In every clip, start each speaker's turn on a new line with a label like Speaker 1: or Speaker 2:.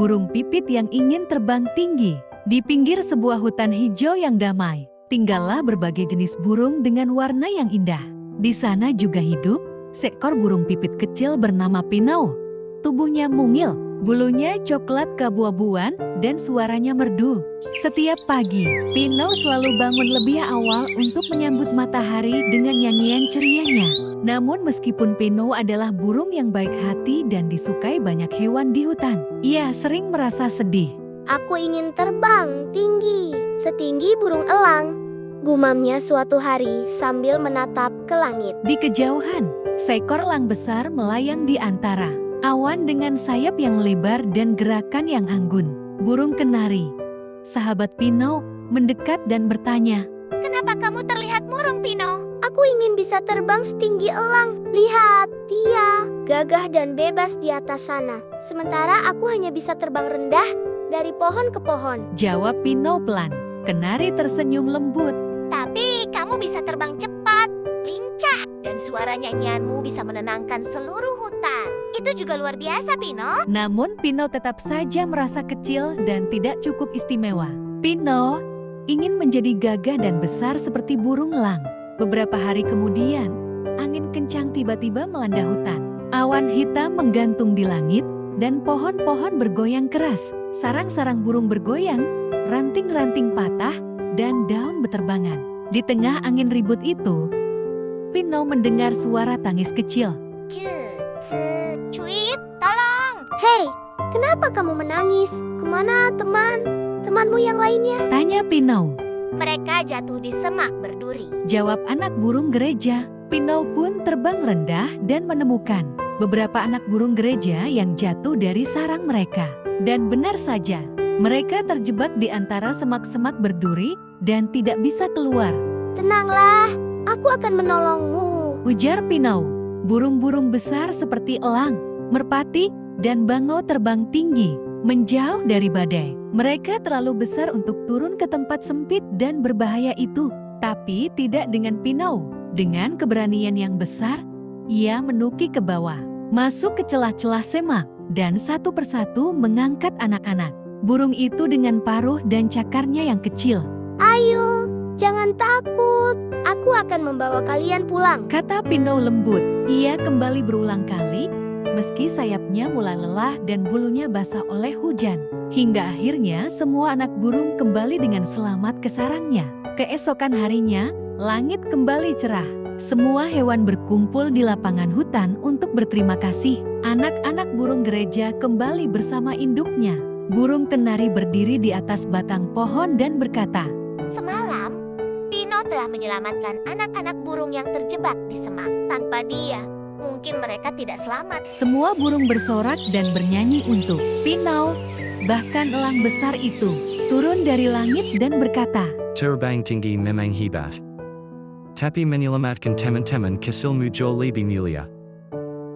Speaker 1: burung pipit yang ingin terbang tinggi. Di pinggir sebuah hutan hijau yang damai, tinggallah berbagai jenis burung dengan warna yang indah. Di sana juga hidup seekor burung pipit kecil bernama Pinau. Tubuhnya mungil, bulunya coklat keabu-abuan, dan suaranya merdu. Setiap pagi, Pinau selalu bangun lebih awal untuk menyambut matahari dengan nyanyian cerianya. Namun meskipun Pinau adalah burung yang baik hati dan disukai banyak hewan di hutan, ia sering merasa sedih.
Speaker 2: Aku ingin terbang tinggi, setinggi burung elang, gumamnya suatu hari sambil menatap ke langit.
Speaker 1: Di kejauhan, seekor elang besar melayang di antara awan dengan sayap yang lebar dan gerakan yang anggun. Burung kenari, sahabat Pinau, mendekat dan bertanya,
Speaker 2: "Kenapa kamu terlihat murung, Pinau?" "Aku ingin bisa terbang setinggi elang. Lihat, dia gagah dan bebas di atas sana. Sementara aku hanya bisa terbang rendah dari pohon ke pohon,"
Speaker 1: jawab Pinau pelan. Kenari tersenyum lembut.
Speaker 2: "Tapi kamu bisa terbang cepat, lincah, dan suara nyanyianmu bisa menenangkan seluruh hutan. Itu juga luar biasa, Pinau."
Speaker 1: Namun Pinau tetap saja merasa kecil dan tidak cukup istimewa. Pinau ingin menjadi gagah dan besar seperti burung elang. Beberapa hari kemudian, angin kencang tiba-tiba melanda hutan. Awan hitam menggantung di langit dan pohon-pohon bergoyang keras. Sarang-sarang burung bergoyang, ranting-ranting patah, dan daun beterbangan. Di tengah angin ribut itu, Pinau mendengar suara tangis kecil.
Speaker 2: "Cuit, tolong!" "Hei, kenapa kamu menangis? Kemana temanmu yang lainnya?"
Speaker 1: Tanya Pinau.
Speaker 2: "Mereka jatuh di semak berduri,"
Speaker 1: jawab anak burung gereja. Pinau pun terbang rendah dan menemukan beberapa anak burung gereja yang jatuh dari sarang mereka. Dan benar saja, mereka terjebak di antara semak-semak berduri dan tidak bisa keluar.
Speaker 2: "Tenanglah, aku akan menolongmu,"
Speaker 1: ujar Pinau. Burung-burung besar seperti elang, merpati, dan bangau terbang tinggi, menjauh dari badai. Mereka terlalu besar untuk turun ke tempat sempit dan berbahaya itu. Tapi tidak dengan Pinau. Dengan keberanian yang besar, ia menukik ke bawah, masuk ke celah-celah semak, dan satu persatu mengangkat anak-anak burung itu dengan paruh dan cakarnya yang kecil.
Speaker 2: "Ayo, jangan takut. Aku akan membawa kalian pulang,"
Speaker 1: kata Pinau lembut. Ia kembali berulang kali, meski sayapnya mulai lelah dan bulunya basah oleh hujan. Hingga akhirnya semua anak burung kembali dengan selamat ke sarangnya. Keesokan harinya, langit kembali cerah. Semua hewan berkumpul di lapangan hutan untuk berterima kasih. Anak-anak burung gereja kembali bersama induknya. Burung kenari berdiri di atas batang pohon dan berkata,
Speaker 2: "Semalam, Pinau telah menyelamatkan anak-anak burung yang terjebak di semak. Tanpa dia, mungkin mereka tidak selamat."
Speaker 1: Semua burung bersorak dan bernyanyi untuk Pinau. Bahkan elang besar itu turun dari langit dan berkata,
Speaker 3: Terbang tinggi memang hebat. Tapi menyelamatkan teman-teman kecilmu jauh lebih mulia.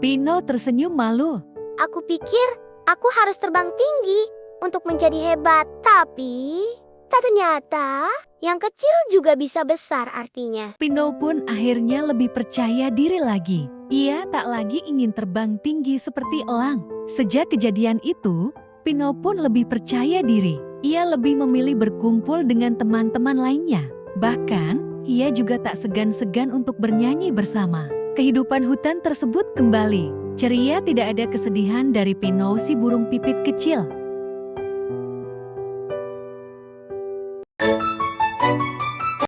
Speaker 1: Pinau tersenyum malu.
Speaker 2: "Aku pikir aku harus terbang tinggi untuk menjadi hebat. Tapi ternyata yang kecil juga bisa besar artinya."
Speaker 1: Pinau pun akhirnya lebih percaya diri lagi. Ia tak lagi ingin terbang tinggi seperti elang. Sejak kejadian itu, Pinau pun lebih percaya diri. Ia lebih memilih berkumpul dengan teman-teman lainnya. Bahkan, ia juga tak segan-segan untuk bernyanyi bersama. Kehidupan hutan tersebut kembali ceria, tidak ada kesedihan dari Pinau si burung pipit kecil.